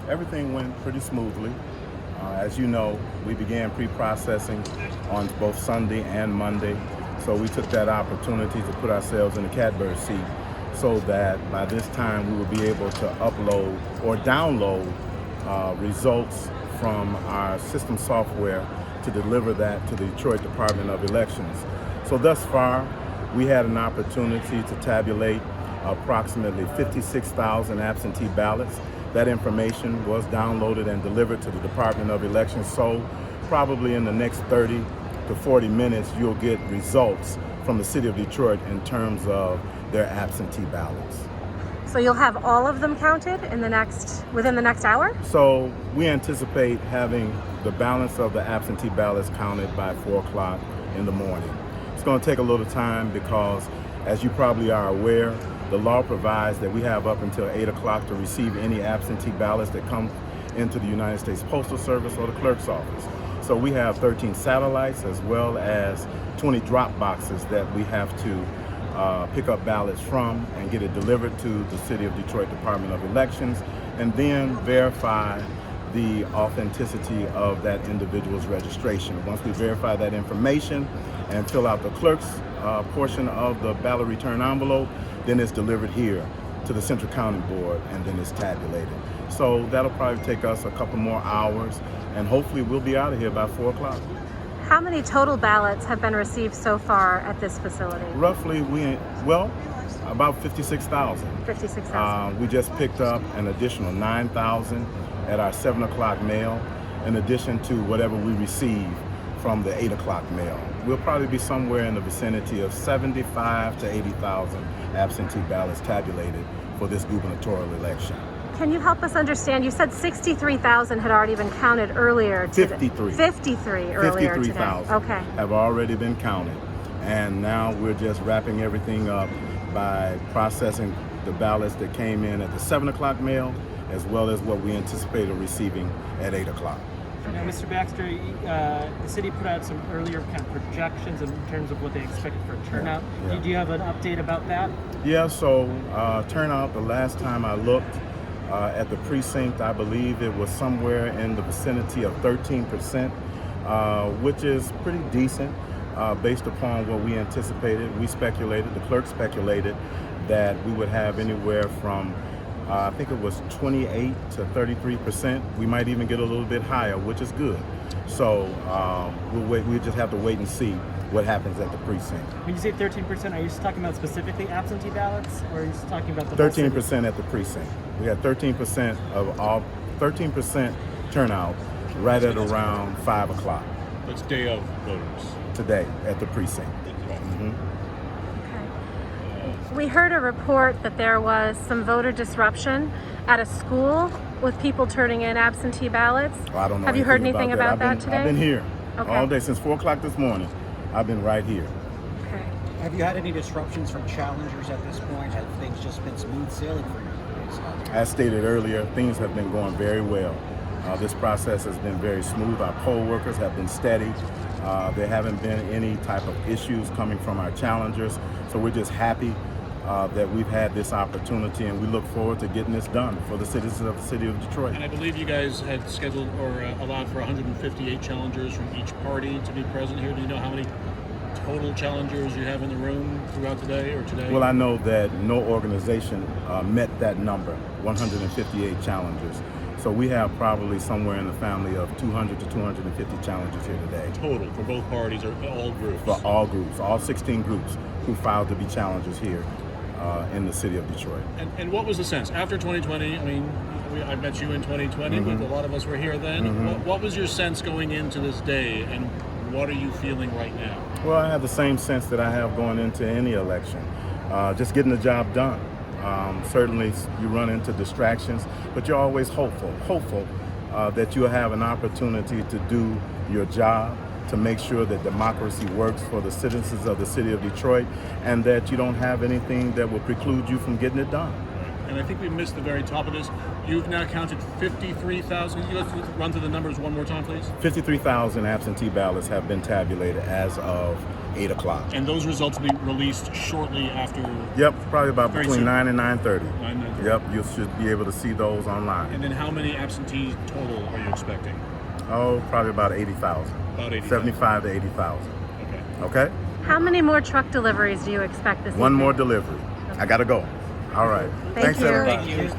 everything went pretty smoothly. As you know, we began pre-processing on both Sunday and Monday, so we took that opportunity to put ourselves in the catbird seat so that by this time we will be able to upload or download results from our system software to deliver that to the Detroit Department of Elections. So thus far, we had an opportunity to tabulate approximately 56,000 absentee ballots. That information was downloaded and delivered to the Department of Elections. So probably in the next 30 to 40 minutes, you'll get results from the city of Detroit in terms of their absentee ballots. So you'll have all of them counted within the next hour? So we anticipate having the balance of the absentee ballots counted by 4 o'clock in the morning. It's going to take a little time because, as you probably are aware, the law provides that we have up until 8 o'clock to receive any absentee ballots that come into the United States Postal Service or the clerk's office. So we have 13 satellites as well as 20 drop boxes that we have to pick up ballots from and get it delivered to the City of Detroit Department of Elections, and then verify the authenticity of that individual's registration. Once we verify that information and fill out the clerk's portion of the ballot return envelope, then it's delivered here to the Central County Board, and then it's tabulated. So that'll probably take us a couple more hours, and hopefully we'll be out of here by 4 o'clock. How many total ballots have been received so far at this facility? Roughly, about 56,000. 56,000. We just picked up an additional 9,000 at our 7 o'clock mail, in addition to whatever we receive from the 8 o'clock mail. We'll probably be somewhere in the vicinity of 75 to 80,000 absentee ballots tabulated for this gubernatorial election. Can you help us understand? You said 63,000 had already been counted earlier today. 53. 53 earlier 53,000 today. Okay. have already been counted. And now we're just wrapping everything up by processing the ballots that came in at the 7 o'clock mail, as well as what we anticipate receiving at 8 o'clock. Now, Mr. Baxter, the city put out some earlier kind of projections in terms of what they expected for turnout. Yeah. Do you have an update about that? Yeah, so turnout, the last time I looked at the precinct, I believe it was somewhere in the vicinity of 13%, which is pretty decent based upon what we anticipated. We speculated, the clerk speculated, that we would have anywhere from I think it was 28 to 33%. We might even get a little bit higher, which is good. So we'll just have to wait and see what happens at the precinct. When you say 13%, are you just talking about specifically absentee ballots, or are you just talking about the 13% at the precinct. We had 13% of all, 13% turnout right at around 5 o'clock. That's day of voters. Today at the precinct. Mm-hmm. We heard a report that there was some voter disruption at a school with people turning in absentee ballots. I don't know. Have you heard anything about that today? I've been here all day since 4 o'clock this morning. I've been right here. Okay. Have you had any disruptions from challengers at this point? Have things just been smooth sailing for you? As stated earlier, things have been going very well. This process has been very smooth. Our poll workers have been steady. There haven't been any type of issues coming from our challengers. So we're just happy that we've had this opportunity, and we look forward to getting this done for the citizens of the city of Detroit. And I believe you guys had scheduled or allowed for 158 challengers from each party to be present here. Do you know how many total challengers you have in the room throughout the day or today? Well, I know that no organization met that number, 158 challengers. So we have probably somewhere in the family of 200 to 250 challengers here today. Total for both parties or all groups? For all groups, all 16 groups who filed to be challengers here in the city of Detroit. And what was the sense after 2020? I mean, I met you in 2020, but a lot of us were here then. What was your sense going into this day, and what are you feeling right now? Well, I have the same sense that I have going into any election, just getting the job done. Certainly you run into distractions, but you're always hopeful that you'll have an opportunity to do your job, to make sure that democracy works for the citizens of the city of Detroit, and that you don't have anything that will preclude you from getting it done. And I think we missed the very top of this. You've now counted 53,000. Let's run through the numbers one more time, please. 53,000 absentee ballots have been tabulated as of 8 o'clock. And those results will be released shortly after. Yep, probably about Very between soon. 9 and 9:30. 9:30. Yep, you should be able to see those online. And then how many absentees total are you expecting? Oh, probably about 80,000. About 80,000. 75 to 80,000. Okay. Okay? How many more truck deliveries do you expect this One evening? more delivery. I gotta go. All right. Thank Thanks, you. everybody. Thank you.